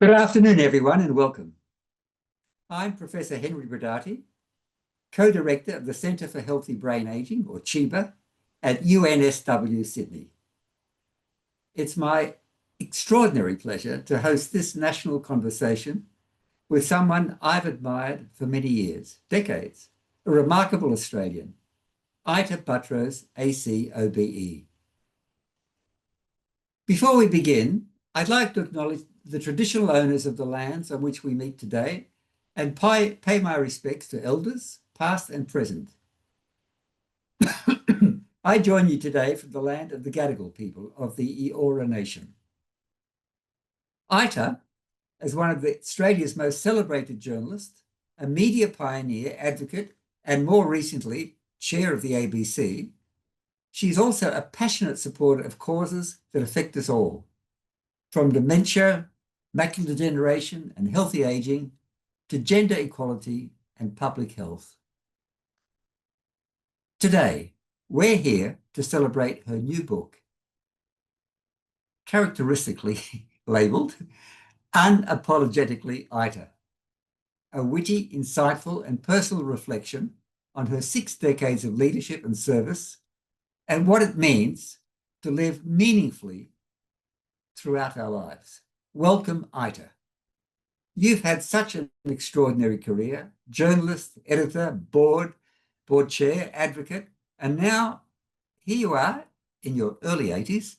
Good afternoon, everyone, and welcome. I'm Professor Henry Brodaty, co-director of the Centre for Healthy Brain Ageing, or CHEBA, at UNSW Sydney. It's my extraordinary pleasure to host this national conversation with someone I've admired for many years, decades, a remarkable Australian, Ita Buttrose, ACOBE. Before we begin, I'd like to acknowledge the traditional owners of the lands on which we meet today and pay my respects to elders, past and present. I join you today from the land of the Gadigal people of the Eora Nation. Ita, as one of Australia's most celebrated journalists, a media pioneer, advocate, and more recently, chair of the ABC, she's also a passionate supporter of causes that affect us all, from dementia, macular degeneration, and healthy aging, to gender equality and public health. Today, we're here to celebrate her new book, characteristically labelled Unapologetically Ita, a witty, insightful, and personal reflection on her 6 decades of leadership and service and what it means to live meaningfully throughout our lives. Welcome, Ita. You've had such an extraordinary career: journalist, editor, board chair, advocate, and now here you are in your early 80s,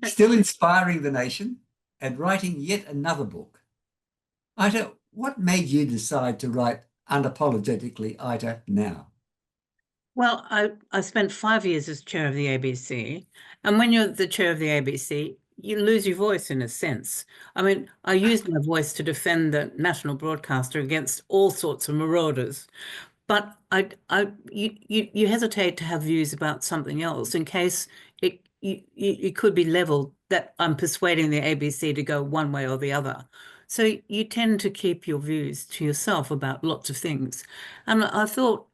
still inspiring the nation and writing yet another book. Ita, what made you decide to write Unapologetically Ita now? Well, I spent 5 years as chair of the ABC, and when you're the chair of the ABC, you lose your voice in a sense. I mean, I used my voice to defend the national broadcaster against all sorts of marauders, but you hesitate to have views about something else in case it could be leveled that I'm persuading the ABC to go one way or the other. So you tend to keep your views to yourself about lots of things. And I thought,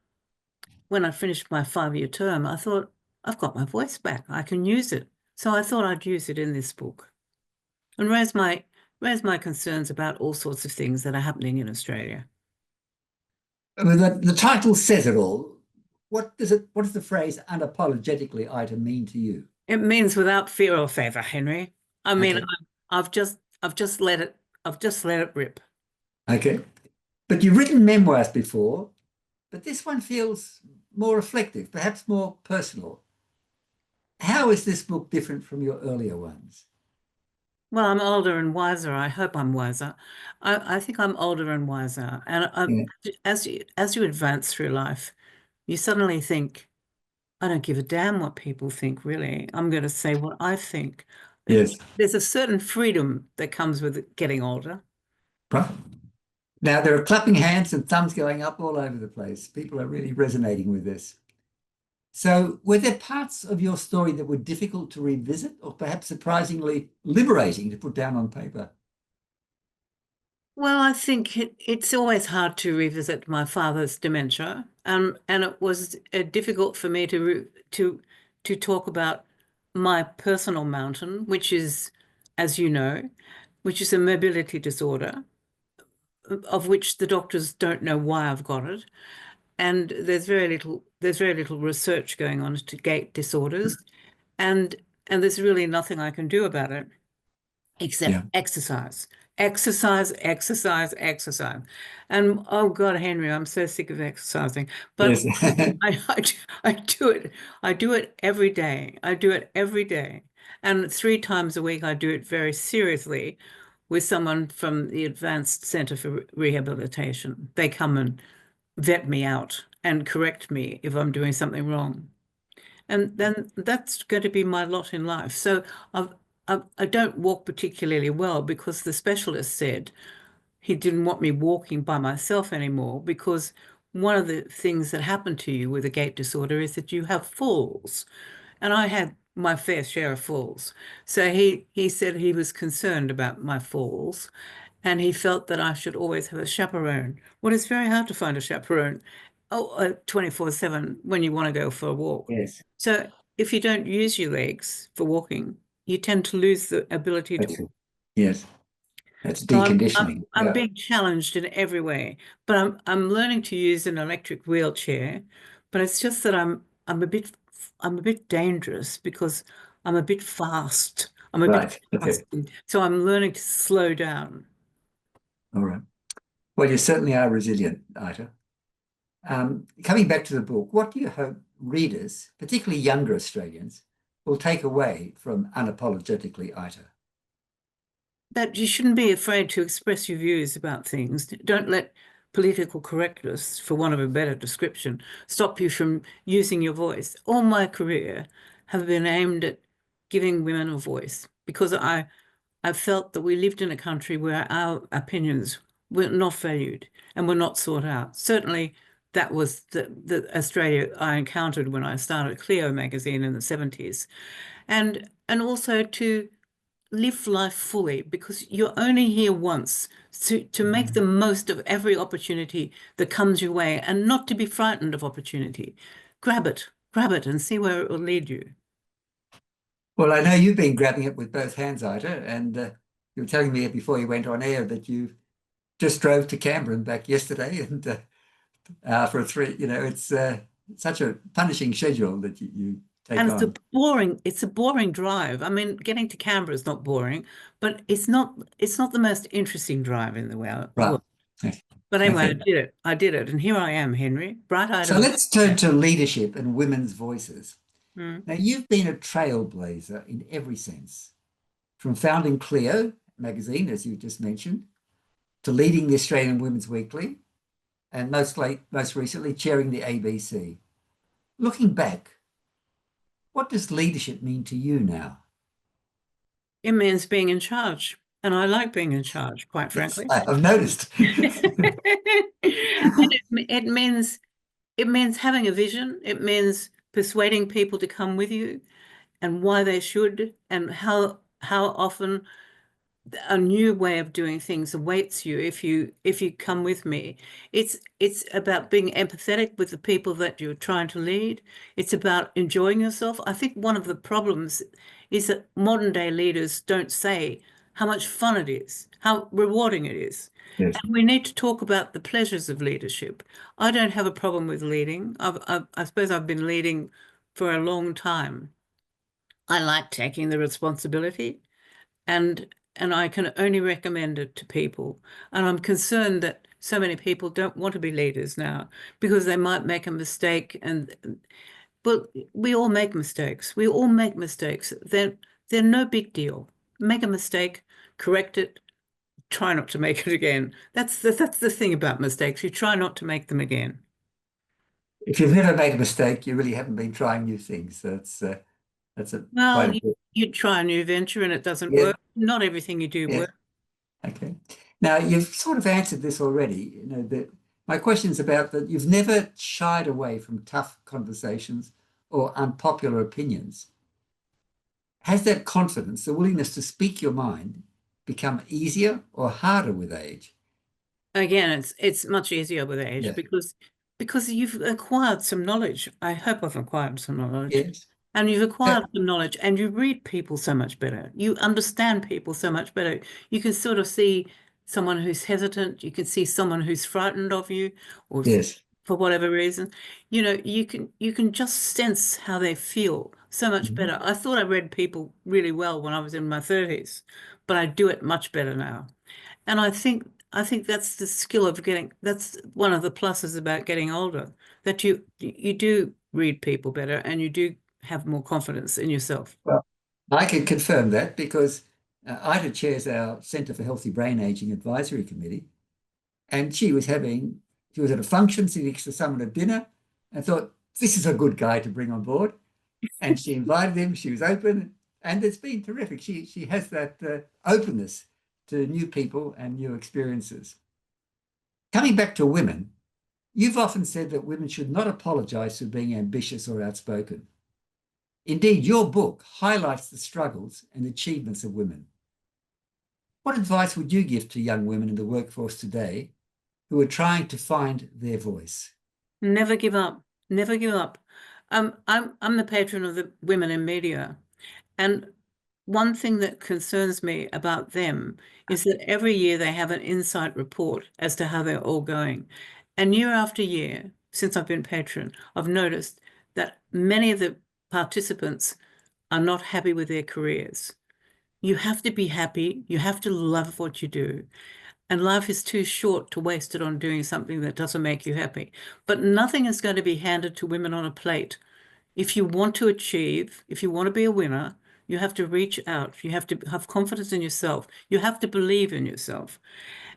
when I finished my 5-year term, I thought, I've got my voice back. I can use it. So I thought I'd use it in this book and raise my concerns about all sorts of things that are happening in Australia. I mean, the title says it all. What does the phrase unapologetically Ita mean to you? It means without fear or favor, Henry. I mean, Okay. I've just let it rip. Okay. But you've written memoirs before, but this one feels more reflective, perhaps more personal. How is this book different from your earlier ones? Well, I'm older and wiser. I hope I'm wiser. I think I'm older and wiser. And as you advance through life, you suddenly think, I don't give a damn what people think, really. I'm going to say what I think. Yes. There's a certain freedom that comes with getting older. Right. Now, there are clapping hands and thumbs going up all over the place. People are really resonating with this. So were there parts of your story that were difficult to revisit or perhaps surprisingly liberating to put down on paper? Well, I think it's always hard to revisit my father's dementia, and it was difficult for me to talk about my personal mountain, which is, as you know, which is a mobility disorder, of which the doctors don't know why I've got it, and there's very little research going on to gait disorders, and there's really nothing I can do about it except exercise. Exercise. And oh God, Henry, I'm so sick of exercising. But Yes. I do it every day. I do it every day. And 3 times a week I do it very seriously with someone from the Advanced Centre for Rehabilitation. They come and vet me out and correct me if I'm doing something wrong. And then that's going to be my lot in life. So I don't walk particularly well because the specialist said he didn't want me walking by myself anymore, because one of the things that happen to you with a gait disorder is that you have falls. And I had my fair share of falls. So he said he was concerned about my falls, and he felt that I should always have a chaperone. Well, it's very hard to find a chaperone 24/7 when you want to go for a walk. Yes. So if you don't use your legs for walking, you tend to lose the ability to walk. Yes. That's So deconditioning. I'm Yeah. being challenged in every way, but I'm learning to use an electric wheelchair. But it's just that I'm a bit dangerous because I'm a bit fast. I'm a bit Right. fast, Okay. so I'm learning to slow down. All right. Well, you certainly are resilient, Ita. Coming back to the book, what do you hope readers, particularly younger Australians, will take away from Unapologetically Ita? That you shouldn't be afraid to express your views about things. Don't let political correctness, for want of a better description, stop you from using your voice. All my career have been aimed at giving women a voice because I felt that we lived in a country where our opinions were not valued and were not sought out. Certainly, that was the Australia I encountered when I started Clio magazine in the 70s. And also to live life fully because you're only here once. To make the most of every opportunity that comes your way and not to be frightened of opportunity. Grab it and see where it will lead you. Well, I know you've been grabbing it with both hands, Ita, and you were telling me before you went on air that you just drove to Canberra and back yesterday, and for a three, it's such a punishing schedule that you take And on. it's a boring drive. I mean, getting to Canberra is not boring, but it's not the most interesting drive in the Right. world. But anyway, I Okay. did it. I did it. And here I am, Henry, bright-eyed So and let's turn to leadership and women's voices. mm. Now, you've been a trailblazer in every sense, from founding Clio magazine, as you just mentioned, to leading the Australian Women's Weekly, and most recently chairing the ABC. Looking back, what does leadership mean to you now? It means being in charge. And I like being in charge, quite Yes, frankly. I've noticed. And it means having a vision. It means persuading people to come with you and why they should and how often a new way of doing things awaits you if you come with me. It's about being empathetic with the people that you're trying to lead. It's about enjoying yourself. I think one of the problems is that modern day leaders don't say how much fun it is, how rewarding it is. Yes. And we need to talk about the pleasures of leadership. I don't have a problem with leading. I suppose I've been leading for a long time. I like taking the responsibility and I can only recommend it to people. And I'm concerned that so many people don't want to be leaders now because they might make a mistake. But we all make mistakes. We all make mistakes. They're no big deal. Make a mistake, correct it, try not to make it again. That's the thing about mistakes. You try not to make them again. If you've never made a mistake, you really haven't been trying new things. That's a quite Well, a bit. you try a new venture and it doesn't Yeah, work. Not everything you do yeah. works. Okay. Now you've sort of answered this already. My question is about that you've never shied away from tough conversations or unpopular opinions. Has that confidence, the willingness to speak your mind, become easier or harder with age? Again, it's much easier with age Yeah. because you've acquired some knowledge. I hope I've acquired some knowledge. Yes. And you've Uh, acquired some knowledge and you read people so much better. You understand people so much better. You can sort of see someone who's hesitant. You can see someone who's frightened of you or yes. for whatever reason. You know, you can just sense how they feel so much Mhm. better. I thought I read people really well when I was in my 30s, but I do it much better now. And I think that's the skill of getting, that's one of the pluses about getting older, that you do read people better and you do have more confidence in yourself. Well, I can confirm that because Ida chairs our Centre for Healthy Brain Aging Advisory Committee, and she was at a function sitting next to someone at dinner and thought, this is a good guy to bring on board. And she invited him, she was open, and it's been terrific. She has that openness to new people and new experiences. Coming back to women, you've often said that women should not apologize for being ambitious or outspoken. Indeed, your book highlights the struggles and achievements of women. What advice would you give to young women in the workforce today who are trying to find their voice? Never give up. Never give up. I'm the patron of the women in media, and one thing that concerns me about them is that every year they have an insight report as to how they're all going. And year after year, since I've been patron, I've noticed that many of the participants are not happy with their careers. You have to be happy. You have to love what you do. And life is too short to waste it on doing something that doesn't make you happy. But nothing is going to be handed to women on a plate. If you want to achieve, if you want to be a winner, you have to reach out. You have to have confidence in yourself. You have to believe in yourself.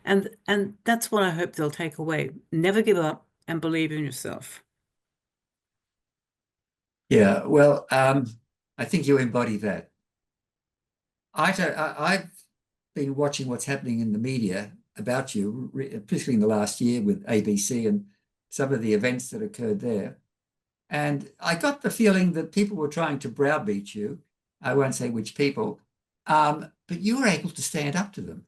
And that's what I hope they'll take away. Never give up and believe in yourself. Yeah, well, I think you embody that. I've been watching what's happening in the media about you, particularly in the last year with ABC and some of the events that occurred there. And I got the feeling that people were trying to browbeat you. I won't say which people, but you were able to stand up to them.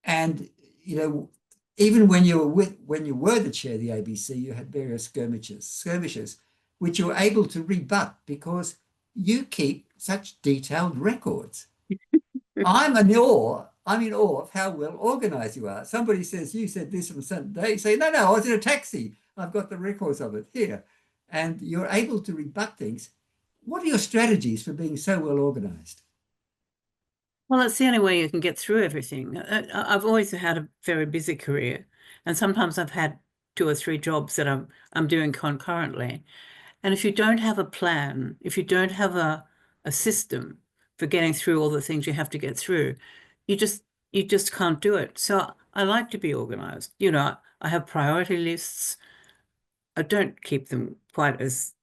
And you know, even when you were the chair of the ABC, you had various skirmishes, which you were able to rebut because you keep such detailed records. I'm in awe of how well organized you are. Somebody says, you said this on Sunday. You say, no, no, I was in a taxi. I've got the records of it here. And you're able to rebut things. What are your strategies for being so well organized? Well, it's the only way you can get through everything. I've always had a very busy career, and sometimes I've had two or three jobs that I'm doing concurrently. And if you don't have a plan, if you don't have a system for getting through all the things you have to get through, you just you just can't do it. So I like to be organized. I have priority lists. I don't keep them quite as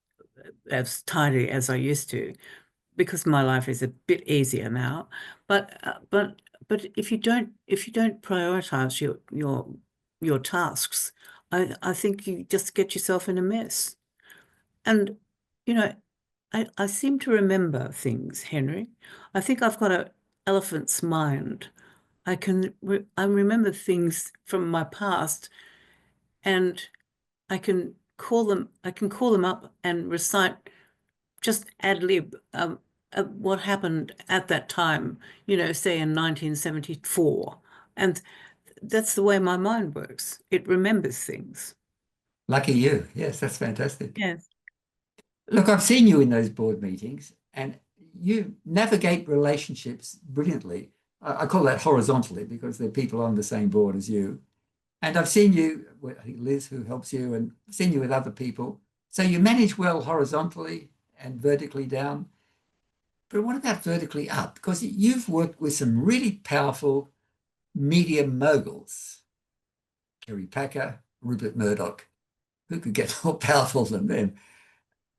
tidy as I used to because my life is a bit easier now. But if you don't prioritize your tasks, I think you just get yourself in a mess. And you know, I seem to remember things, Henry. I think I've got an elephant's mind. I remember things from my past, and I can call them up and recite just ad lib what happened at that time, say in 1974. And that's the way my mind works. It remembers things. Lucky you. Yes, that's fantastic. Yes. Look, I've seen you in those board meetings and you navigate relationships brilliantly. I call that horizontally because they're people on the same board as you. And I've seen you, I think Liz, who helps you, and I've seen you with other people. So you manage well horizontally and vertically down. But what about vertically up? Because you've worked with some really powerful media moguls, Kerry Packer, Rupert Murdoch. Who could get more powerful than them?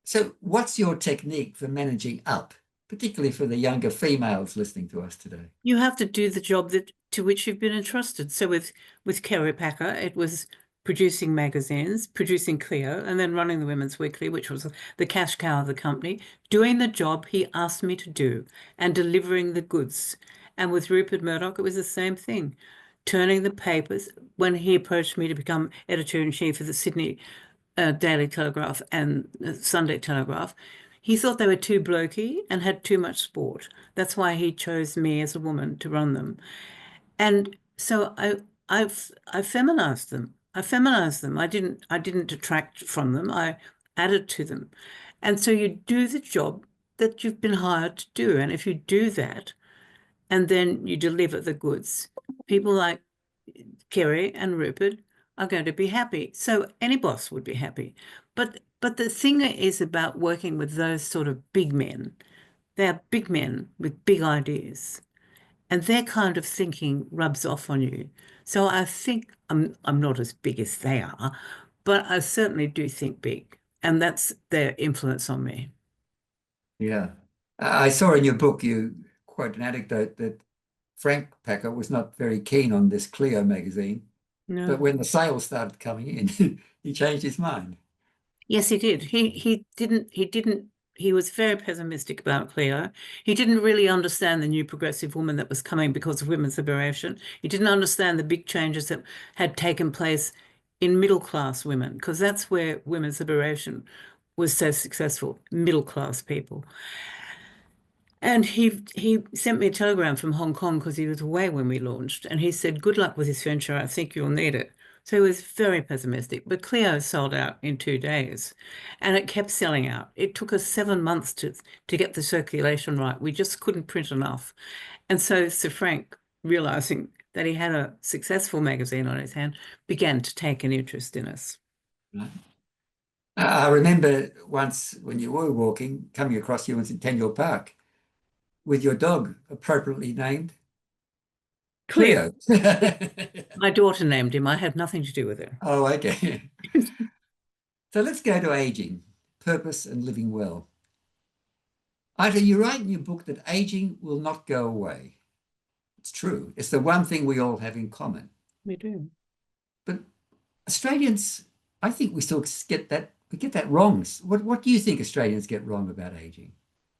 So, what's your technique for managing up, particularly for the younger females listening to us today? You have to do the job to which you've been entrusted. So with Kerry Packer, it was producing magazines, producing Cleo, and then running the Women's Weekly, which was the cash cow of the company, doing the job he asked me to do and delivering the goods. And with Rupert Murdoch, it was the same thing, turning the papers. When he approached me to become editor-in-chief of the Sydney Daily Telegraph and Sunday Telegraph, he thought they were too blokey and had too much sport. That's why he chose me as a woman to run them. And so I feminized them. I feminized them. I didn't detract from them. I added to them. And so you do the job that you've been hired to do. And if you do that and then you deliver the goods, people like Kerry and Rupert are going to be happy. So any boss would be happy. But the thing is about working with those sort of big men. They're big men with big ideas, and their kind of thinking rubs off on you. So I think I'm not as big as they are, but I certainly do think big, and that's their influence on me. Yeah. I saw in your book you quote an anecdote that Frank Packer was not very keen on this Cleo magazine, but No. when the sales started coming in, he changed his mind. Yes, he did. He was very pessimistic about Cleo. He didn't really understand the new progressive woman that was coming because of women's liberation. He didn't understand the big changes that had taken place in middle class women, because that's where women's liberation was so successful, middle class people. And he sent me a telegram from Hong Kong because he was away when we launched, and he said, "Good luck with this venture. I think you'll need it." So he was very pessimistic. But Clio sold out in 2 days, and it kept selling out. It took us 7 months to get the circulation right. We just couldn't print enough. And so Sir Frank, realizing that he had a successful magazine on his hand, began to take an interest in us. Right. I remember once when you were walking, coming across you in Centennial Park with your dog appropriately named Cleo, Cleo. my daughter named him. I had nothing to do with it. Oh, okay. So let's go to aging, purpose and living well. Ita, you write in your book that aging will not go away. It's true. It's the one thing we all have in common. We do. But Australians, I think we still get that wrong. What do you think Australians get wrong about aging?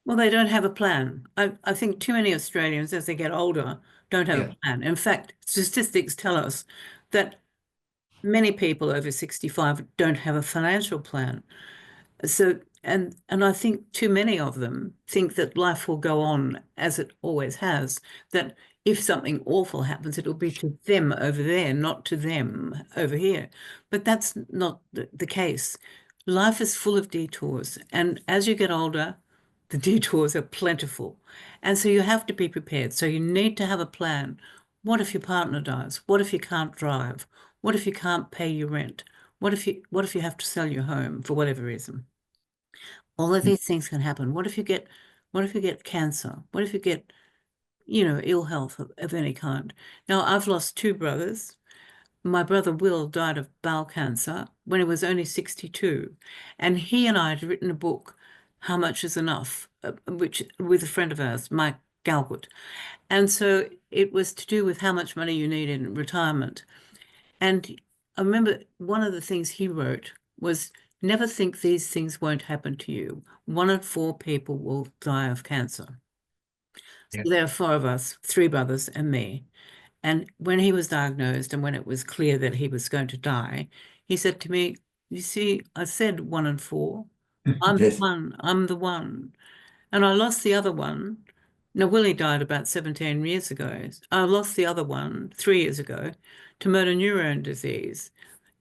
Well, they don't have a plan. I think too many Australians, as they get older, don't have Yeah. a plan. In fact, statistics tell us that many people over 65 don't have a financial plan. So, and I think too many of them think that life will go on as it always has, that if something awful happens, it'll be to them over there, not to them over here. But that's not the case. Life is full of detours, and as you get older, the detours are plentiful. And so you have to be prepared. So you need to have a plan. What if your partner dies? What if you can't drive? What if you can't pay your rent? What if you have to sell your home for whatever reason? All of these things can happen. What if you get cancer? What if you get, ill health of any kind? Now, I've lost two brothers. My brother Will died of bowel cancer when he was only 62. And he and I had written a book, How Much Is Enough, which with a friend of ours, Mike Galgut. And so it was to do with how much money you need in retirement. And I remember one of the things he wrote was, never think these things won't happen to you. 1 in 4 people will die of cancer. So Yeah. there are four of us, three brothers and me. And when he was diagnosed and when it was clear that he was going to die, he said to me, "You see, I said 1 in 4. I'm the Yes. one. I'm the one." And I lost the other one. Now, Willie died about 17 years ago. I lost the other one 3 years ago to motor neurone disease.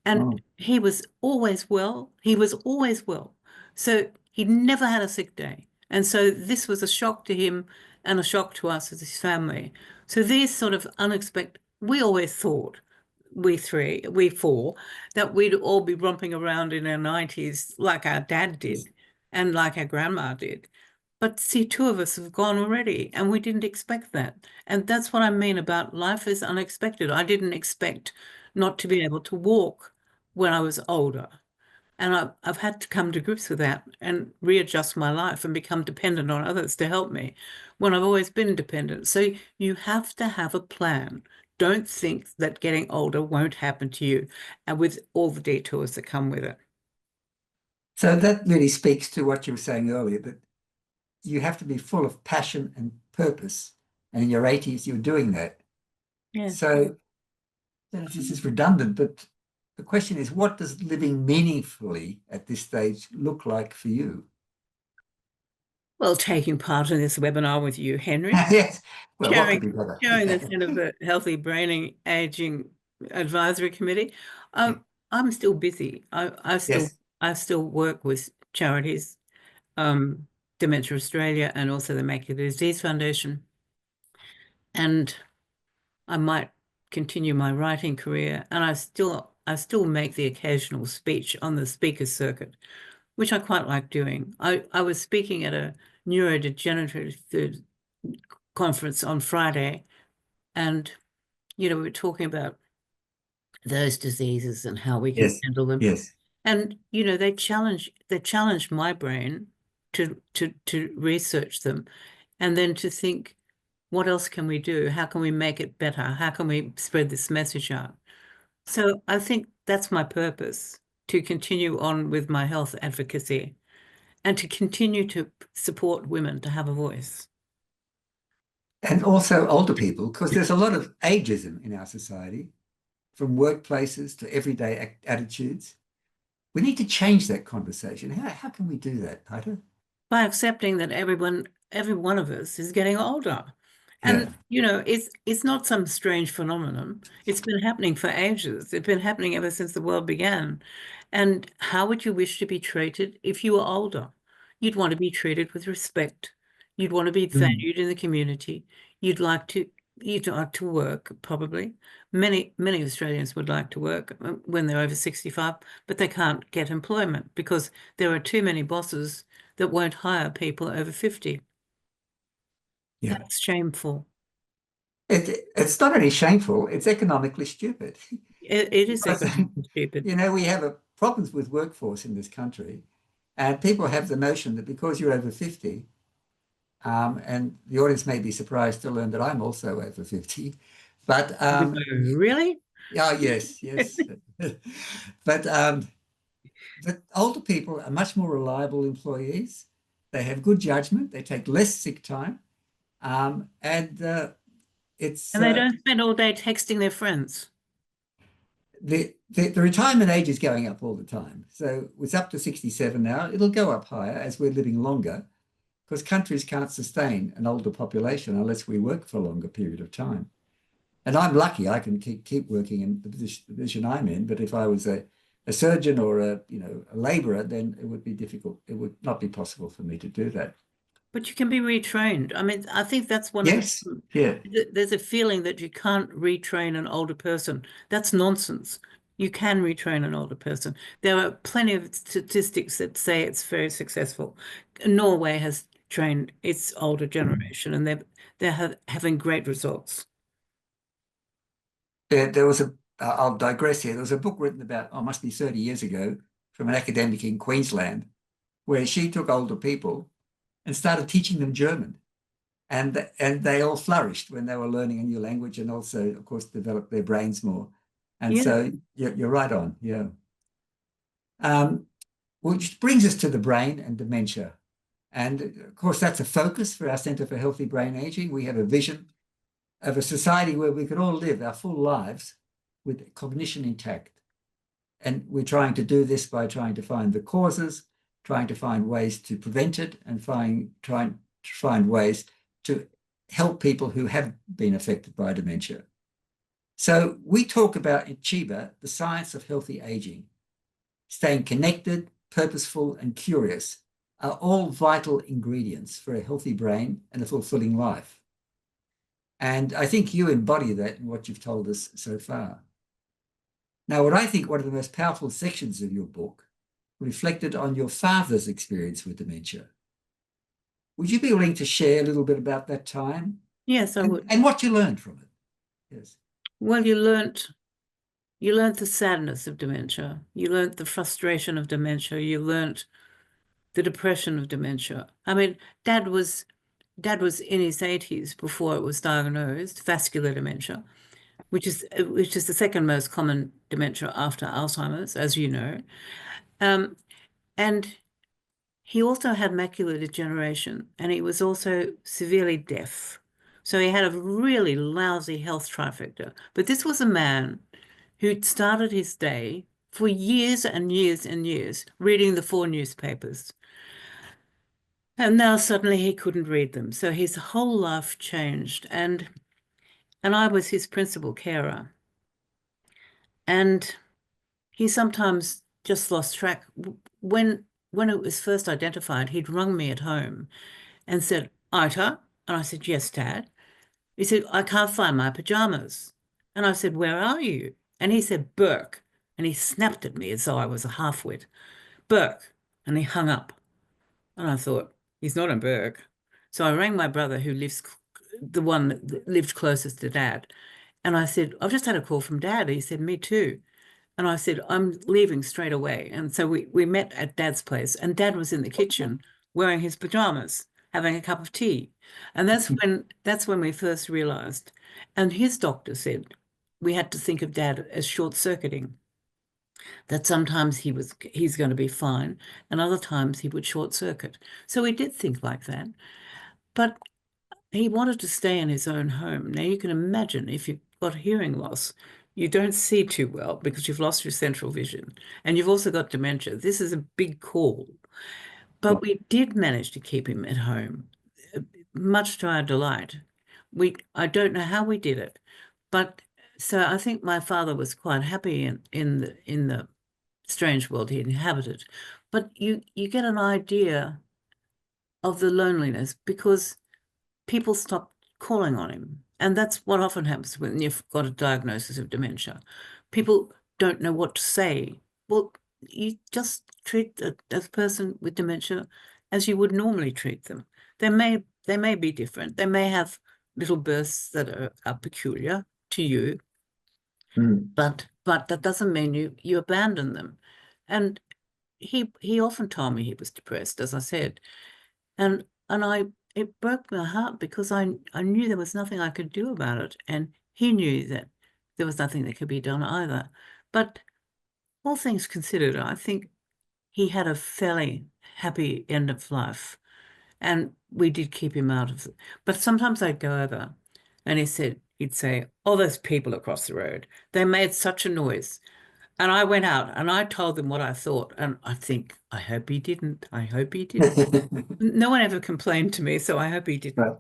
And Oh. he was always well. He was always well. So he never had a sick day. And so this was a shock to him and a shock to us as his family. So these sort of unexpected, we always thought, we four, that we'd all be romping around in our 90s like our dad Yes. did and like our grandma did. But see, two of us have gone already, and we didn't expect that. And that's what I mean about life is unexpected. I didn't expect not to be able to walk when I was older. And I've had to come to grips with that and readjust my life and become dependent on others to help me when I've always been dependent. So you have to have a plan. Don't think that getting older won't happen to you, and with all the detours that come with it. So that really speaks to what you were saying earlier, that you have to be full of passion and purpose. And in your 80s, you're doing that. Yes. So I don't know if this is redundant, but the question is, what does living meaningfully at this stage look like for you? Well, taking part in this webinar with you, Henry, Yes. Well, what could chairing be better? chairing the Centre for Healthy Braining Aging Advisory Committee. I'm still busy. Yes. I still work with charities, um, Dementia Australia, and also the Macular Disease Foundation. And I might continue my writing career, and I still make the occasional speech on the speaker circuit, which I quite like doing. I was speaking at a neurodegenerative conference on Friday, and we were talking about those diseases and how we can Yes. handle them. Yes. And they challenged my brain to research them, and then to think, what else can we do? How can we make it better? How can we spread this message out? So I think that's my purpose, to continue on with my health advocacy and to continue to support women to have a voice. And also older people, because there's a lot of ageism in our society, from workplaces to everyday attitudes. We need to change that conversation. How can we do that, Ida? By accepting that everyone every one of us is getting older. Yeah. And, you know, it's not some strange phenomenon. It's been happening for ages. It's been happening ever since the world began. And how would you wish to be treated if you were older? You'd want to be treated with respect. You'd want to be Mm. valued in the community. You'd like to you'd like to work, probably. Many Australians would like to work when they're over 65, but they can't get employment because there are too many bosses that won't hire people over 50. Yeah. That's shameful. It's not only shameful, it's economically stupid. It is Because, economically stupid. we have problems with workforce in this country, and people have the notion that because you're over 50, and the audience may be surprised to learn that I'm also over 50, but Really? yeah, yes, yes. But older people are much more reliable employees. They have good judgment. They take less sick time, and it's And they don't spend all day texting their friends. the retirement age is going up all the time. So it's up to 67 now. It'll go up higher as we're living longer because countries can't sustain an older population unless we work for a longer period of time. And I'm lucky I can keep working in the position I'm in. But if I was a surgeon or a laborer, then it would be difficult. It would not be possible for me to do that. But you can be retrained. I mean, I think that's one of Yes. Yeah. there's a feeling that you can't retrain an older person. That's nonsense. You can retrain an older person. There are plenty of statistics that say it's very successful. Norway has trained its older generation, and they're having great results. There was I'll digress here. There was a book written about, oh, must be 30 years ago from an academic in Queensland where she took older people and started teaching them German. And they all flourished when they were learning a new language and also, of course, developed their brains more. And Yeah. so you're right on. Yeah. Um, which brings us to the brain and dementia. And of course, that's a focus for our Centre for Healthy Brain Aging. We have a vision of a society where we can all live our full lives with cognition intact. And we're trying to do this by trying to find the causes, trying to find ways to prevent it, and trying to find ways to help people who have been affected by dementia. So we talk about in Chiba, the science of healthy aging. Staying connected, purposeful, and curious are all vital ingredients for a healthy brain and a fulfilling life. And I think you embody that in what you've told us so far. Now, what I think one of the most powerful sections of your book reflected on your father's experience with dementia. Would you be willing to share a little bit about that time Yes, I would. and what you learned from it? Yes. Well, you learnt the sadness of dementia. You learnt the frustration of dementia. You learnt the depression of dementia. I mean, Dad was in his 80s before it was diagnosed, vascular dementia, which is the second most common dementia after Alzheimer's, as you know. Um, and he also had macular degeneration, and he was also severely deaf. So he had a really lousy health trifecta. But this was a man who'd started his day for years and years and years reading the four newspapers. And now suddenly he couldn't read them. So his whole life changed. And I was his principal carer. And he sometimes just lost track. When it was first identified, he'd rung me at home and said, Ita? And I said, yes, Dad. He said, I can't find my pajamas. And I said, where are you? And he said, Burke. And he snapped at me as though I was a half-wit. Burke. And he hung up. And I thought, he's not in Burke. So I rang my brother who lives, the one that lived closest to Dad. And I said, I've just had a call from Dad. He said, me too. And I said, I'm leaving straight away. And so we met at Dad's place, and Dad was in the kitchen wearing his pajamas, having a cup of tea. And that's when we first realized. And his doctor said we had to think of Dad as short-circuiting, that sometimes he's going to be fine, and other times he would short circuit. So we did think like that. But he wanted to stay in his own home. Now you can imagine if you've got hearing loss, you don't see too well because you've lost your central vision and you've also got dementia. This is a big call. But we did manage to keep him at home much to our delight. I don't know how we did it, but so I think my father was quite happy in the strange world he inhabited. But you get an idea of the loneliness because people stop calling on him. And that's what often happens when you've got a diagnosis of dementia. People don't know what to say. Well, you just treat the person with dementia as you would normally treat them. They may be different. They may have little bursts that are peculiar to you, Mm. but that doesn't mean you abandon them. And he often told me he was depressed, as I said. And it broke my heart because I knew there was nothing I could do about it. And he knew that there was nothing that could be done either. But all things considered, I think he had a fairly happy end of life. And we did keep him out of it. But sometimes I'd go over and he'd say, "Oh, those people across the road, they made such a noise." And I went out and I told them what I thought. And I think, I hope he didn't. I hope he didn't. No one ever complained to me, so I hope he didn't. Right.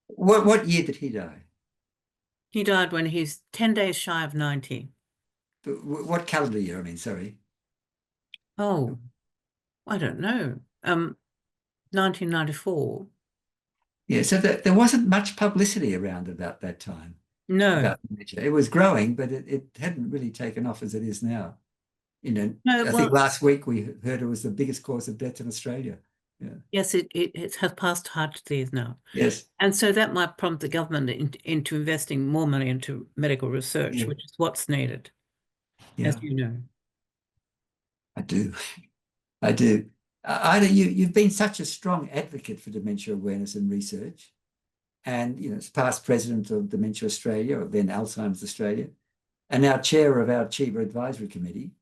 What year did he die? He died when he's 10 days shy of 90. What calendar year? I mean, sorry. Oh, I don't know. 1994. Yeah, so there wasn't much publicity around about that time No, about dementia. It was growing, but it hadn't really taken off as it is now. You know, no, I think well, last week we heard it was the biggest cause of death in Australia. Yeah. yes, it has passed heart disease now. Yes. And so that might prompt the government into investing more money into medical research, Yeah. which is what's needed, as Yeah. you know. I do. I do. Ida, you've been such a strong advocate for dementia awareness and research, and as past president of Dementia Australia, or then Alzheimer's Australia, and now chair of our CHIBA Advisory Committee.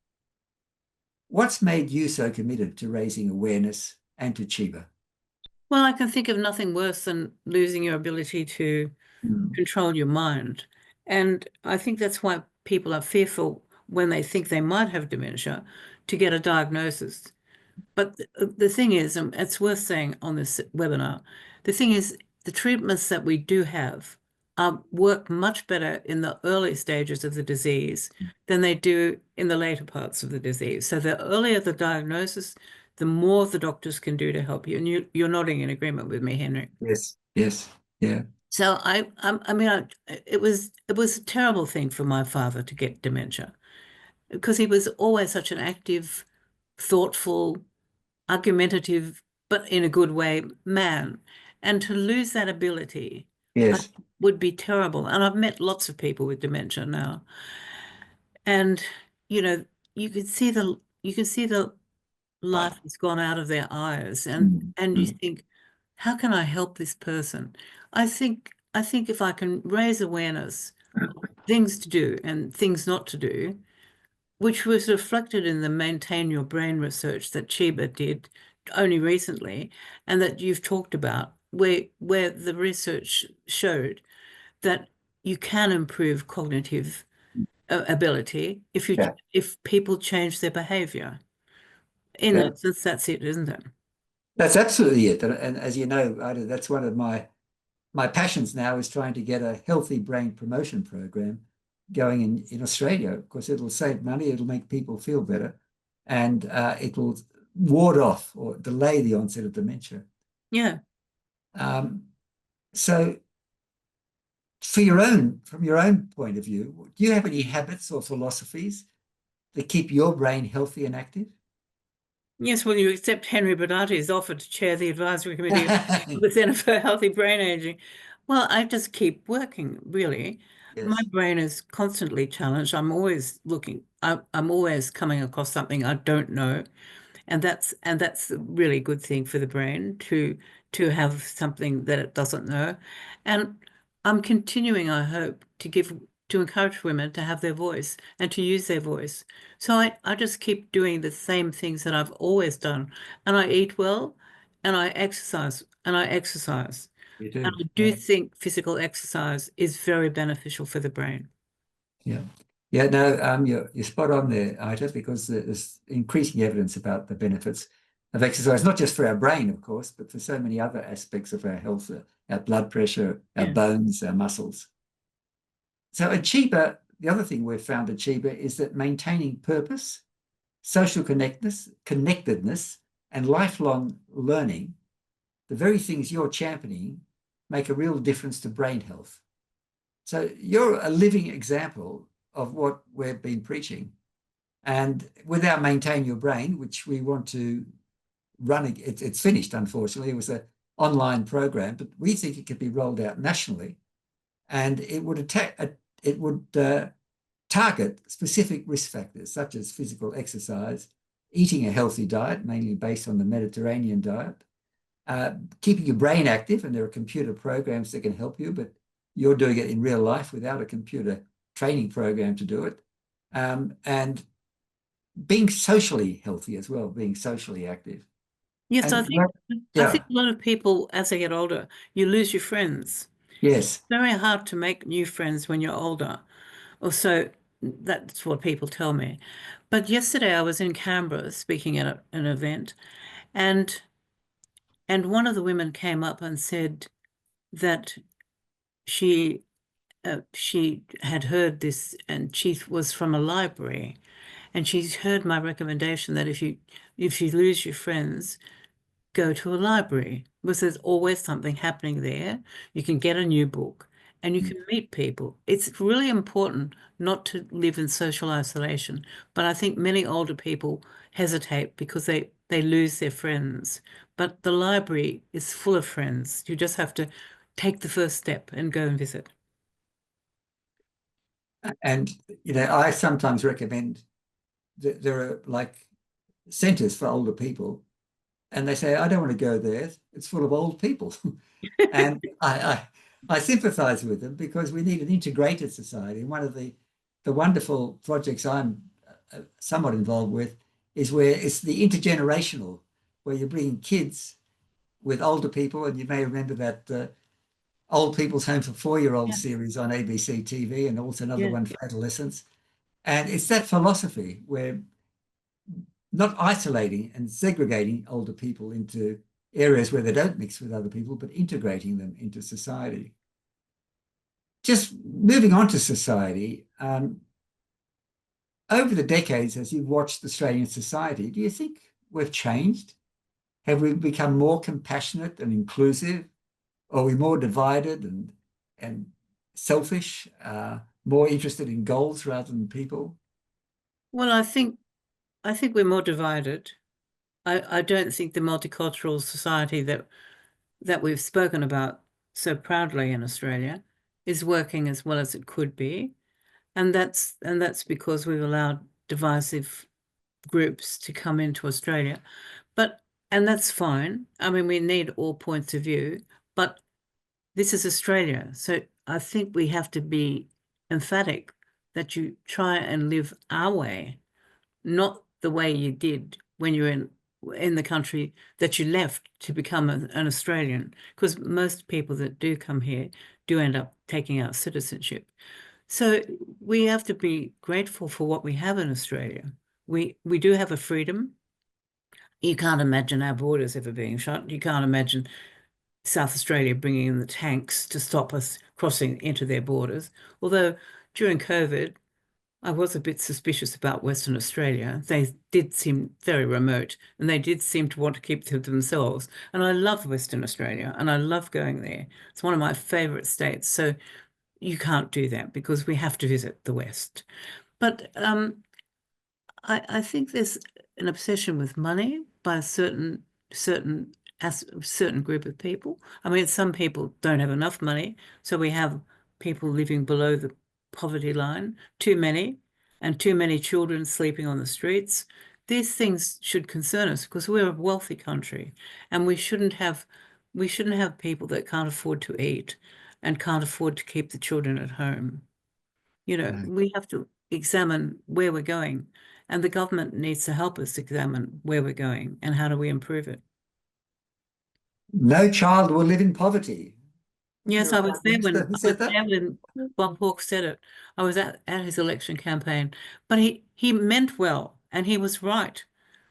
What's made you so committed to raising awareness and to CHIBA? Well, I can think of nothing worse than losing your ability to Mm. control your mind. And I think that's why people are fearful when they think they might have dementia to get a diagnosis. But the thing is, and it's worth saying on this webinar, the thing is, the treatments that we do have work much better in the early stages of the disease than they do in the later parts of the disease. So the earlier the diagnosis, the more the doctors can do to help you. And you're nodding in agreement with me, Henry. Yes, yes, yeah, So it was a terrible thing for my father to get dementia because he was always such an active, thoughtful, argumentative, but in a good way, man. And to lose that ability yes, would be terrible. And I've met lots of people with dementia now. And, you know, you can see the life has gone out of their eyes. mm, And you mm, think, how can I help this person? I think if I can raise awareness of things to do and things not to do, which was reflected in the Maintain Your Brain research that Chiba did only recently, and that you've talked about, where the research showed that you can improve cognitive ability yeah, if people change their behavior. In yeah. that sense, that's it, isn't it? That's absolutely it. And as you know, Ida, that's one of my passions now is trying to get a healthy brain promotion program going in Australia. Of course, it'll save money, it'll make people feel better, and it will ward off or delay the onset of dementia. Yeah. Um, so, from your own point of view, do you have any habits or philosophies that keep your brain healthy and active? Yes, well, you accept Henry Brodaty's offer to chair the advisory committee of the Centre for Healthy Brain Aging. Well, I just keep working, really. My Yes, brain is constantly challenged. I'm always looking, I'm always coming across something I don't know. And that's a really good thing for the brain to have something that it doesn't know. And I'm continuing, I hope, to encourage women to have their voice and to use their voice. So I just keep doing the same things that I've always done. And I eat well and I exercise and I exercise. you And do. I do Yeah. think physical exercise is very beneficial for the brain. Yeah. Yeah, no, you're spot on there, Ita, because there's increasing evidence about the benefits of exercise, not just for our brain, of course, but for so many other aspects of our health, our blood pressure, our Yeah. bones, our muscles. So the other thing we've found at is that maintaining purpose, social connectedness, and lifelong learning, the very things you're championing, make a real difference to brain health. So you're a living example of what we've been preaching. And with our Maintain Your Brain, which we want to run, it's finished, unfortunately. It was an online program, but we think it could be rolled out nationally. And it would target specific risk factors, such as physical exercise, eating a healthy diet, mainly based on the Mediterranean diet, keeping your brain active, and there are computer programs that can help you, but you're doing it in real life without a computer training program to do it. And being socially healthy as well, being socially active. Yes, And I think yeah, a lot of people, as they get older, you lose your friends. yes. Very hard to make new friends when you're older. Or so that's what people tell me. But yesterday I was in Canberra speaking at an event, and one of the women came up and said that she she had heard this, and she was from a library, and she's heard my recommendation that if you lose your friends, go to a library because there's always something happening there. You can get a new book and you can meet people. It's really important not to live in social isolation. But I think many older people hesitate because they lose their friends. But the library is full of friends. You just have to take the first step and go and visit. And, I sometimes recommend that there are like centers for older people, and they say, I don't want to go there. It's full of old people. And I sympathize with them because we need an integrated society. And one of the wonderful projects I'm somewhat involved with is where it's the intergenerational, where you're bringing kids with older people. And you may remember that Old People's Home for Four-Year-Olds Yeah, series on ABC TV, and also another yeah. one for adolescents. And it's that philosophy where not isolating and segregating older people into areas where they don't mix with other people, but integrating them into society. Just moving on to society, over the decades, as you've watched Australian society, do you think we've changed? Have we become more compassionate and inclusive? Are we more divided and selfish, more interested in goals rather than people? Well, I think we're more divided. I don't think the multicultural society that we've spoken about so proudly in Australia is working as well as it could be. And that's because we've allowed divisive groups to come into Australia. But and that's fine. I mean, we need all points of view, but this is Australia. So I think we have to be emphatic that you try and live our way, not the way you did when you were in the country that you left to become an Australian. Because most people that do come here do end up taking out citizenship. So we have to be grateful for what we have in Australia. We do have a freedom. You can't imagine our borders ever being shut. You can't imagine South Australia bringing in the tanks to stop us crossing into their borders. Although during COVID, I was a bit suspicious about Western Australia. They did seem very remote and they did seem to want to keep to themselves. And I love Western Australia and I love going there. It's one of my favourite states. So you can't do that because we have to visit the West. But I think there's an obsession with money by a certain group of people. I mean, some people don't have enough money, so we have people living below the poverty line, too many, and too many children sleeping on the streets. These things should concern us because we're a wealthy country, and we shouldn't have people that can't afford to eat and can't afford to keep the children at home. No. We have to examine where we're going, and the government needs to help us examine where we're going and how do we improve it. No child will live in poverty. Wasn't Yes, there a I prime was there minister when who I was said that? there when Bob Hawke said it. I was at his election campaign, but he meant well, and he was right.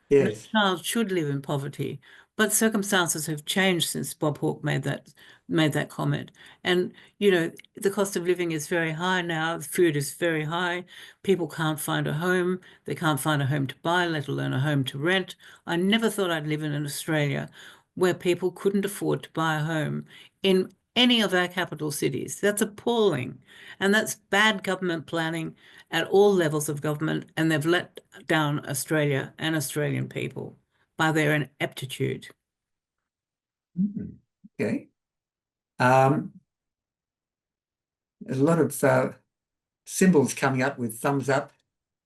No Yes. child should live in poverty, but circumstances have changed since Bob Hawke made that comment. And the cost of living is very high now. Food is very high. People can't find a home. They can't find a home to buy, let alone a home to rent. I never thought I'd live in an Australia where people couldn't afford to buy a home in any of our capital cities. That's appalling. And that's bad government planning at all levels of government, and they've let down Australia and Australian people by their ineptitude. Okay. Um, there's a lot of symbols coming up with thumbs up,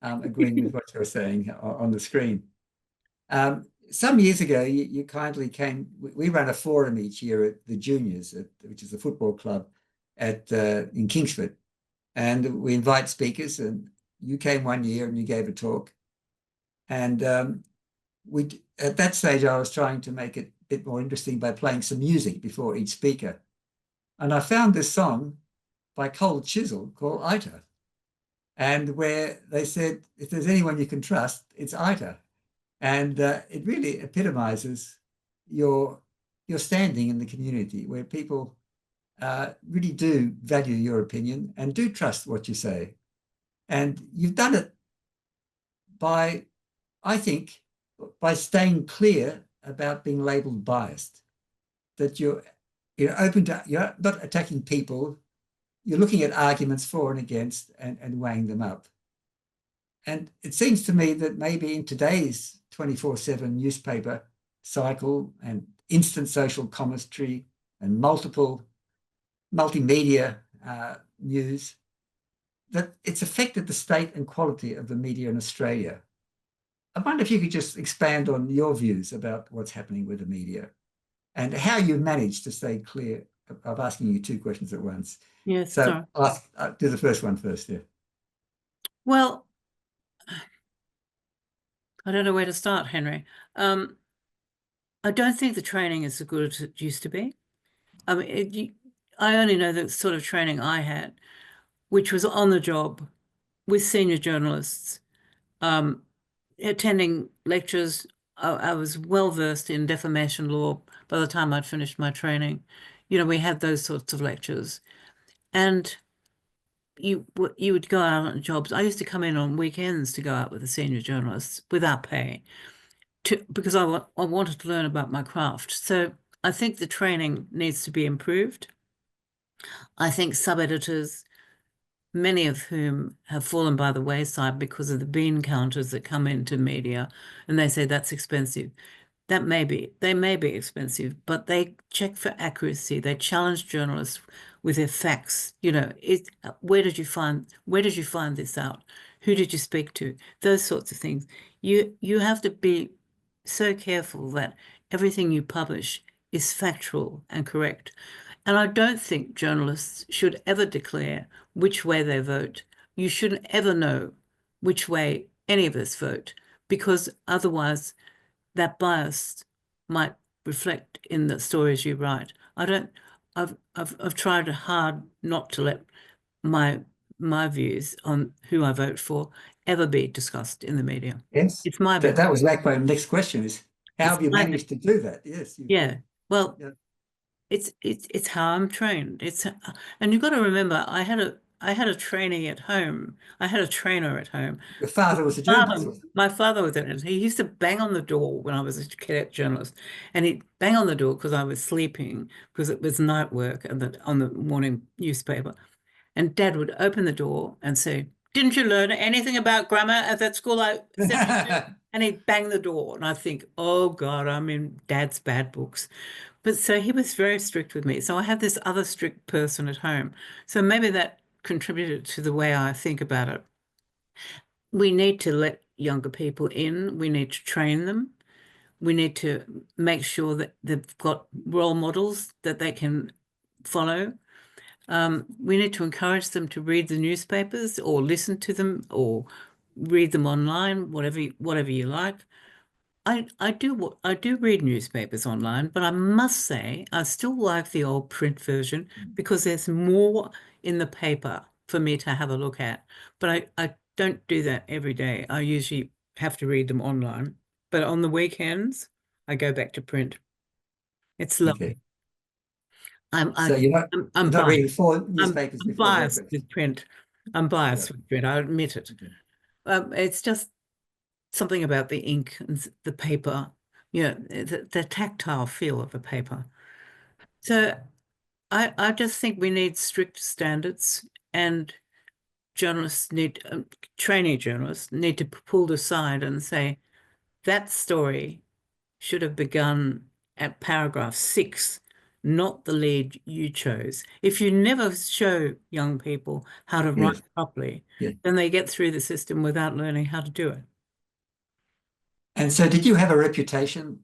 agreeing with what you're saying on the screen. Some years ago, you kindly came. We run a forum each year at the Juniors, which is a football club in Kingsford, and we invite speakers. And you came one year and you gave a talk. And at that stage, I was trying to make it a bit more interesting by playing some music before each speaker. And I found this song by Cold Chisel called Ita, and where they said, if there's anyone you can trust, it's Ita. And it really epitomizes your standing in the community, where people really do value your opinion and do trust what you say. And you've done it by, I think, by staying clear about being labeled biased, that you're open to, you're not attacking people, you're looking at arguments for and against and weighing them up. And it seems to me that maybe in today's 24/7 newspaper cycle and instant social commentary and multimedia news, that it's affected the state and quality of the media in Australia. I wonder if you could just expand on your views about what's happening with the media and how you managed to stay clear. I'm asking you two questions at once. Yes, So sorry. I'll do the first one first, yeah. Well, I don't know where to start, Henry. I don't think the training is as good as it used to be. I mean, I only know the sort of training I had, which was on the job with senior journalists, um, attending lectures. I was well versed in defamation law by the time I'd finished my training. We had those sorts of lectures, and you would go out on jobs. I used to come in on weekends to go out with the senior journalists without pay, because I wanted to learn about my craft. So I think the training needs to be improved. I think sub-editors, many of whom have fallen by the wayside because of the bean counters that come into media, and they say that's expensive. They may be expensive, but they check for accuracy. They challenge journalists with their facts. Where did you find this out? Who did you speak to? Those sorts of things. You have to be so careful that everything you publish is factual and correct. And I don't think journalists should ever declare which way they vote. You shouldn't ever know which way any of us vote, because otherwise that bias might reflect in the stories you write. I've tried hard not to let my views on who I vote for ever be discussed in the media. Yes. It's my That, business. that was like my next question is, how It's have you my business. managed to do that? Yes. Yeah. Well, Yeah. it's how I'm trained. And you've got to remember, I had a trainee at home. I had a trainer at home. Your father was a journalist, wasn't My father was in it. He used to bang on the door when I was a cadet journalist, and he'd bang on the door because I was sleeping because it was night work on the morning newspaper. And Dad would open the door and say, "Didn't you learn anything about grammar at that school I sent you to?" it? And he'd bang the door, and I think, "Oh God, I'm in Dad's bad books." But so he was very strict with me. So I had this other strict person at home. So maybe that contributed to the way I think about it. We need to let younger people in. We need to train them. We need to make sure that they've got role models that they can follow. We need to encourage them to read the newspapers or listen to them or read them online, whatever you like. I do read newspapers online, but I must say I still like the old print version because there's more in the paper for me to have a look at. But I don't do that every day. I usually have to read them online. But on the weekends, I go back to print. It's lovely. Okay. I'm So I, I'm you're not reading biased. four I'm, newspapers I'm before biased breakfast. with print. I'm Yeah. biased with print. I admit it. Okay. It's just something about the ink and the paper, the tactile feel of the paper. So I just think we need strict standards, and journalists need, trainee journalists need to be pulled aside and say that story should have begun at paragraph 6, not the lead you chose. If you never show young people how to write Yes. properly, Yeah. then they get through the system without learning how to do it. And so did you have a reputation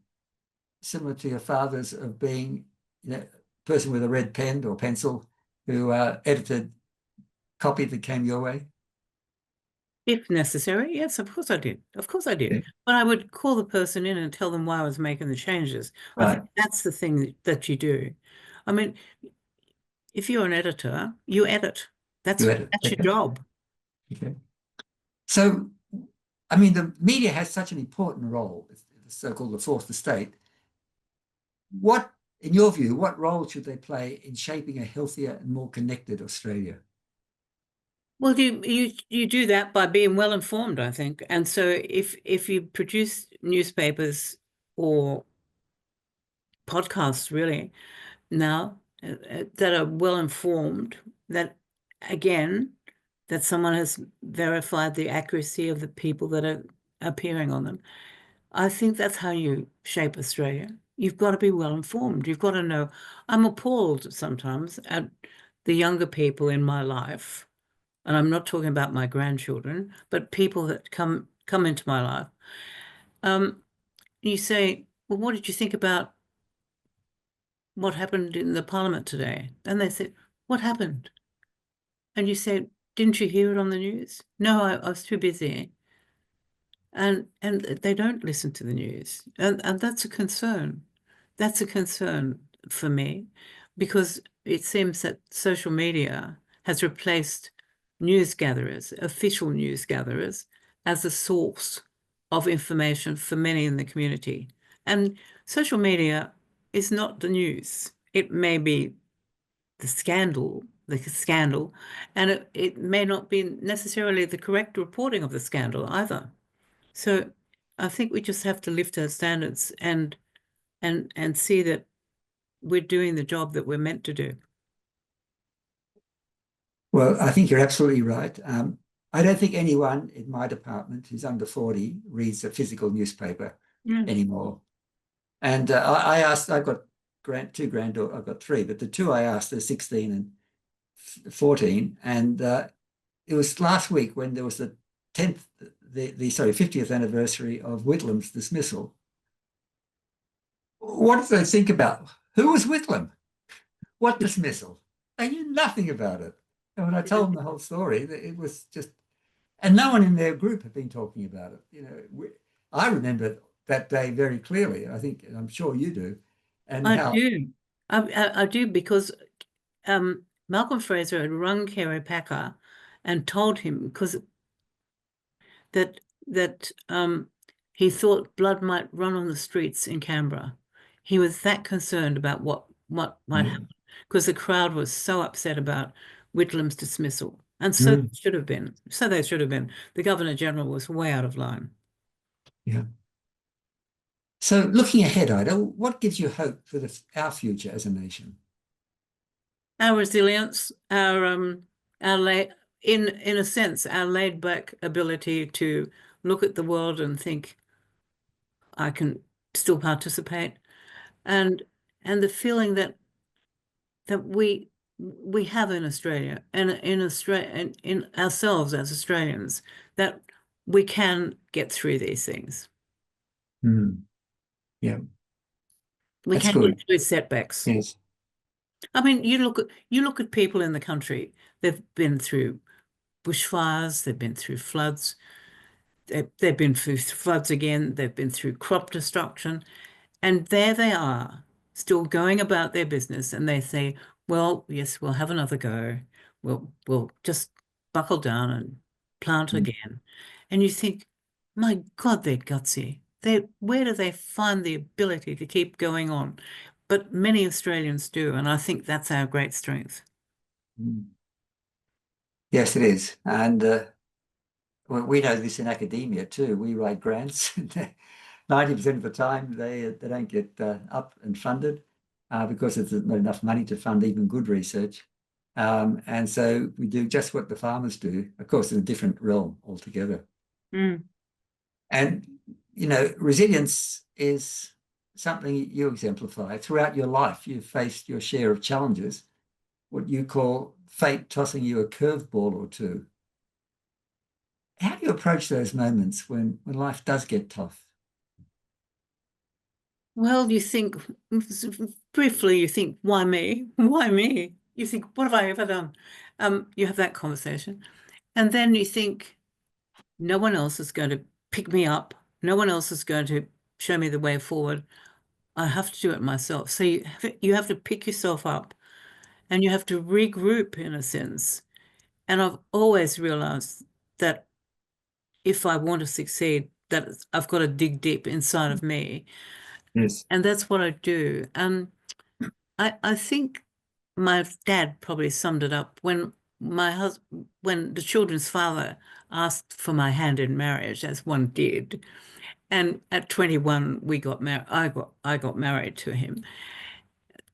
similar to your father's of being, a person with a red pen or pencil who edited copy that came your way? If necessary, yes, of course I did. Of course I did. Yeah. But I would call the person in and tell them why I was making the changes. I think Right. that's the thing that you do. I mean, if you're an editor, you edit. You That's edit. that's your Okay. job. Okay. So, I mean, the media has such an important role, the so-called the fourth estate. What, in your view, what role should they play in shaping a healthier and more connected Australia? Well, you do that by being well informed, I think. And so if you produce newspapers or podcasts really now that are well informed, that again, that someone has verified the accuracy of the people that are appearing on them. I think that's how you shape Australia. You've got to be well informed. You've got to know. I'm appalled sometimes at the younger people in my life, and I'm not talking about my grandchildren, but people that come into my life. Um, you say, well, what did you think about what happened in the parliament today? And they said, what happened? And you said, didn't you hear it on the news? No, I was too busy. And they don't listen to the news. And that's a concern. That's a concern for me because it seems that social media has replaced news gatherers, official news gatherers, as a source of information for many in the community. And social media is not the news. It may be the scandal, and it may not be necessarily the correct reporting of the scandal either. So I think we just have to lift our standards and see that we're doing the job that we're meant to do. Well, I think you're absolutely right. I don't think anyone in my department who's under 40 reads a physical newspaper Yeah. anymore. And I asked, I've got two granddaughters, I've got three, but the two I asked are 16 and 14. And it was last week when there was the 50th anniversary of Whitlam's dismissal. What did they think about? Who was Whitlam? What dismissal? They knew nothing about it. And when I told them the whole story, it was just, and no one in their group had been talking about it. I remember that day very clearly. I think, and I'm sure you do, and I how. do. I do because Malcolm Fraser had rung Kerry Packer and told him because that he thought blood might run on the streets in Canberra. He was that concerned about what might Yeah. happen because the crowd was so upset about Whitlam's dismissal. And so they Mm, should have been. So they should have been. The Governor General was way out of line. yeah. So looking ahead, Ida, what gives you hope for our future as a nation? Our resilience, our in a sense, our laid back ability to look at the world and think I can still participate, and the feeling that we have in Australia and in Australia and in ourselves as Australians that we can get through these things. Mm, yeah, We that's can get good. through setbacks. Yes. I mean, you look at people in the country. They've been through bushfires. They've been through floods. They've been through floods again. They've been through crop destruction. And there they are, still going about their business. And they say, well, yes, we'll have another go. We'll just buckle down and plant Mm, again. And you think, my God, they're gutsy. where do they find the ability to keep going on? But many Australians do, and I think that's our great strength. Mm. Yes, it is. And well, we know this in academia too. We write grants. 90% of the time, they don't get up and funded because there's not enough money to fund even good research. And so we do just what the farmers do, of course, in a different realm altogether. Mm. And, resilience is something you exemplify. Throughout your life, you've faced your share of challenges, what you call fate tossing you a curveball or two. How do you approach those moments when life does get tough? Well, you think, briefly, you think, why me? Why me? You think, what have I ever done? You have that conversation. And then you think, no one else is going to pick me up. No one else is going to show me the way forward. I have to do it myself. So you have to pick yourself up and you have to regroup in a sense. And I've always realized that if I want to succeed, that I've got to dig deep inside of me. Yes. And that's what I do. I think my dad probably summed it up when when the children's father asked for my hand in marriage, as one did. And at 21, we got married. I got married to him.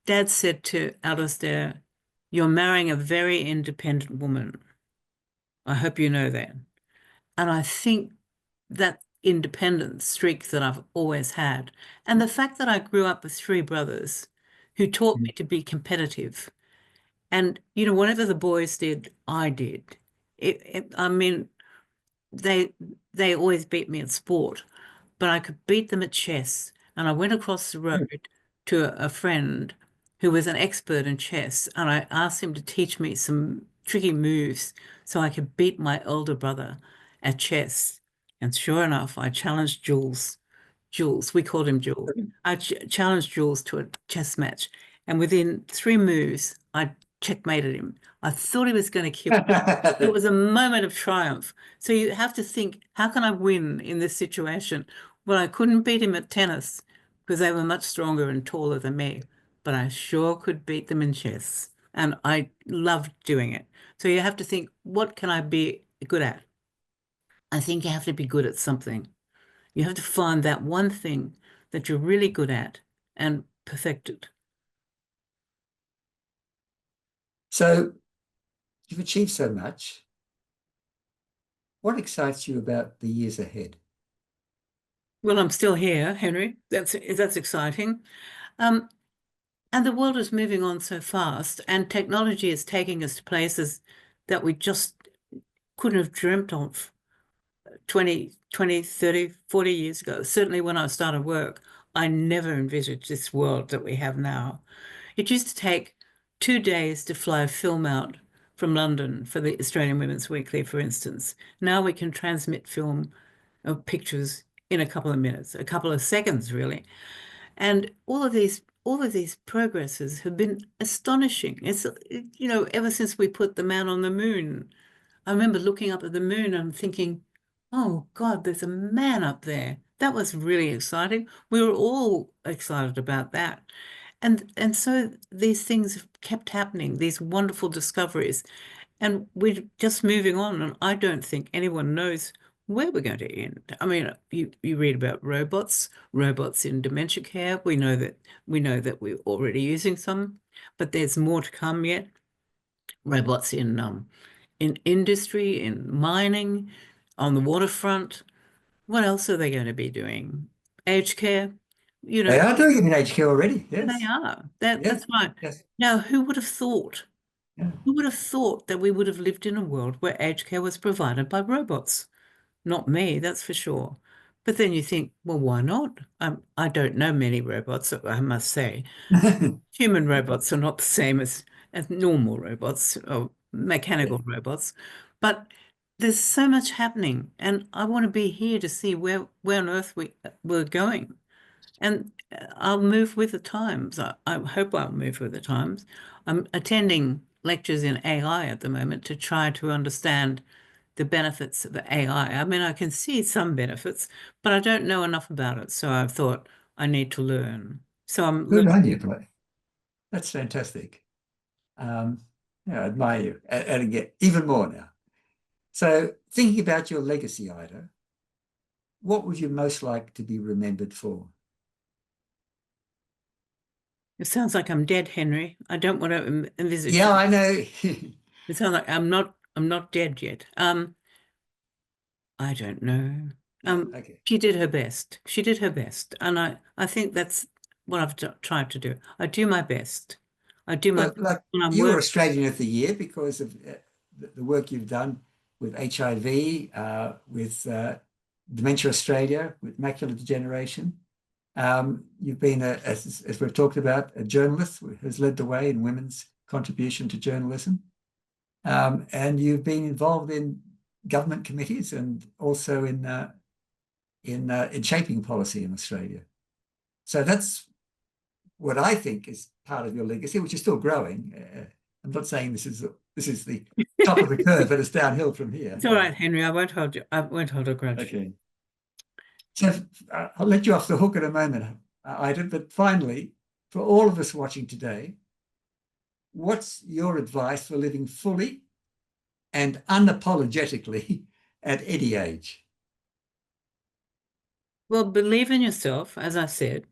Dad said to Alistair, "You're marrying a very independent woman. I hope you know that." And I think that independent streak that I've always had, and the fact that I grew up with three brothers who taught me to be competitive. And, whatever the boys did, I did. I mean, they they always beat me at sport, but I could beat them at chess. And I went across the road to a friend who was an expert in chess, and I asked him to teach me some tricky moves so I could beat my older brother at chess. And sure enough, I challenged Jules. Jules, we called him Jules. I challenged Jules to a chess match, and within 3 moves, I checkmated him. I thought he was going to kill me. It was a moment of triumph. So you have to think, how can I win in this situation? Well, I couldn't beat him at tennis because they were much stronger and taller than me, but I sure could beat them in chess. And I loved doing it. So you have to think, what can I be good at? I think you have to be good at something. You have to find that one thing that you're really good at and perfect it. So you've achieved so much. What excites you about the years ahead? Well, I'm still here, Henry. That's exciting. Um, and the world is moving on so fast, and technology is taking us to places that we just couldn't have dreamt of 20, 30, 40 years ago. Certainly when I started work, I never envisaged this world that we have now. It used to take 2 days to fly a film out from London for the Australian Women's Weekly, for instance. Now we can transmit film of pictures in a couple of minutes, a couple of seconds, really. And all of these progresses have been astonishing. Ever since we put the man on the moon, I remember looking up at the moon and thinking, oh God, there's a man up there. That was really exciting. We were all excited about that. And so these things have kept happening, these wonderful discoveries, and we're just moving on. And I don't think anyone knows where we're going to end. I mean, you read about robots in dementia care. We know that we're already using some, but there's more to come yet. Robots in industry, in mining, on the waterfront. What else are they going to be doing? Aged care, you They know, are doing it in HQ already. they Yes. are. That's Yes. right. Yes. Now, who would have thought? Yeah. Who would have thought that we would have lived in a world where aged care was provided by robots? Not me, that's for sure. But then you think, well, why not? I don't know many robots, I must say. Human robots are not the same as normal robots or mechanical robots, but there's so much happening, and I want to be here to see where on earth we're going. And I'll move with the times. I hope I'll move with the times. I'm attending lectures in AI at the moment to try to understand the benefits of AI. I mean, I can see some benefits, but I don't know enough about it. So I've thought I need to learn. So I'm Good on learning. you, Clay. That's fantastic. Yeah, I admire you. And again, even more now. So thinking about your legacy, Ida, what would you most like to be remembered for? It sounds like I'm dead, Henry. I don't want to envisage Yeah, that. I know. It sounds like I'm not dead yet. I don't know. No, okay. She did her best. She did her best. And I think that's what I've tried to do. I do my best. I do my Well, best like when I'm you were working. Australian of the Year because of the work you've done with HIV, with Dementia Australia, with macular degeneration. You've been, as we've talked about, a journalist who has led the way in women's contribution to journalism. And you've been involved in government committees and also in shaping policy in Australia. So that's what I think is part of your legacy, which is still growing. I'm not saying this is the top of the curve, but it's downhill from here. It's all right, Henry. I won't hold you. I won't hold a grudge. Okay. So I'll let you off the hook in a moment, Ida. But finally, for all of us watching today, what's your advice for living fully and unapologetically at any age? Well, believe in yourself, as I said.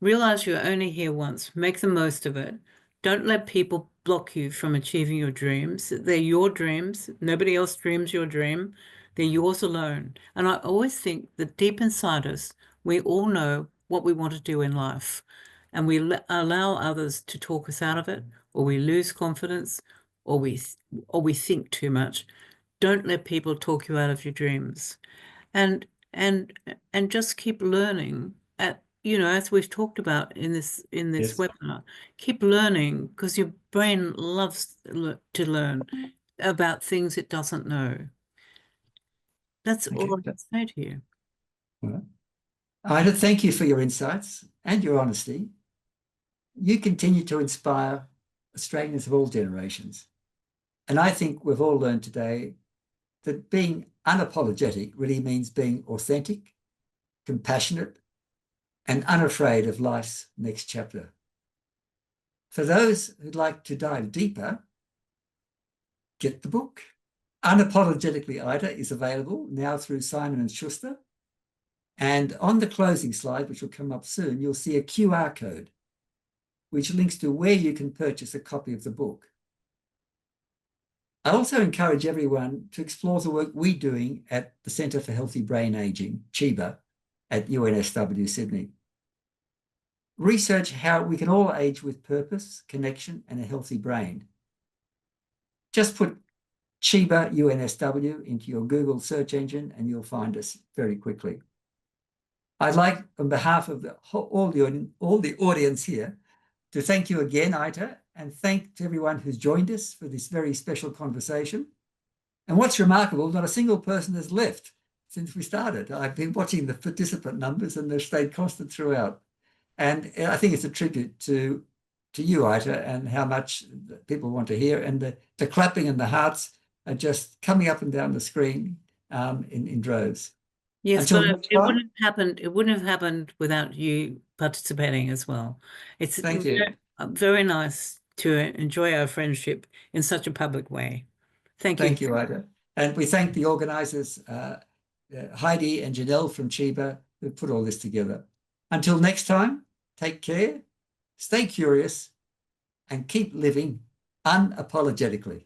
Realize you're only here once. Make the most of it. Don't let people block you from achieving your dreams. They're your dreams. Nobody else dreams your dream. They're yours alone. And I always think that deep inside us, we all know what we want to do in life. And we allow others to talk us out of it, or we lose confidence, or we think too much. Don't let people talk you out of your dreams. And and and just keep learning as we've talked about in this Yes. webinar, keep learning because your brain loves to learn about things it doesn't know. That's all Okay. I can say to you. Well, Ida, thank you for your insights and your honesty. You continue to inspire Australians of all generations. And I think we've all learned today that being unapologetic really means being authentic, compassionate, and unafraid of life's next chapter. For those who'd like to dive deeper, get the book. Unapologetically Ita is available now through Simon & Schuster. And on the closing slide, which will come up soon, you'll see a QR code, which links to where you can purchase a copy of the book. I also encourage everyone to explore the work we're doing at the Centre for Healthy Brain Ageing, CHEBA, at UNSW Sydney. Research how we can all age with purpose, connection, and a healthy brain. Just put CHEBA UNSW into your Google search engine and you'll find us very quickly. I'd like, on behalf of all the audience here, to thank you again, Ita, and thank to everyone who's joined us for this very special conversation. And what's remarkable, not a single person has left since we started. I've been watching the participant numbers and they've stayed constant throughout. And I think it's a tribute to you, Ita, and how much people want to hear. And the clapping and the hearts are just coming up and down the screen in droves. Yes, Until but next it time, wouldn't have happened. It wouldn't have happened without you participating as well. It's thank you. very nice to enjoy our friendship in such a public way. Thank you. Thank you, Ida. And we thank the organisers, Heidi and Janelle from Chiba, who put all this together. Until next time, take care, stay curious, and keep living unapologetically.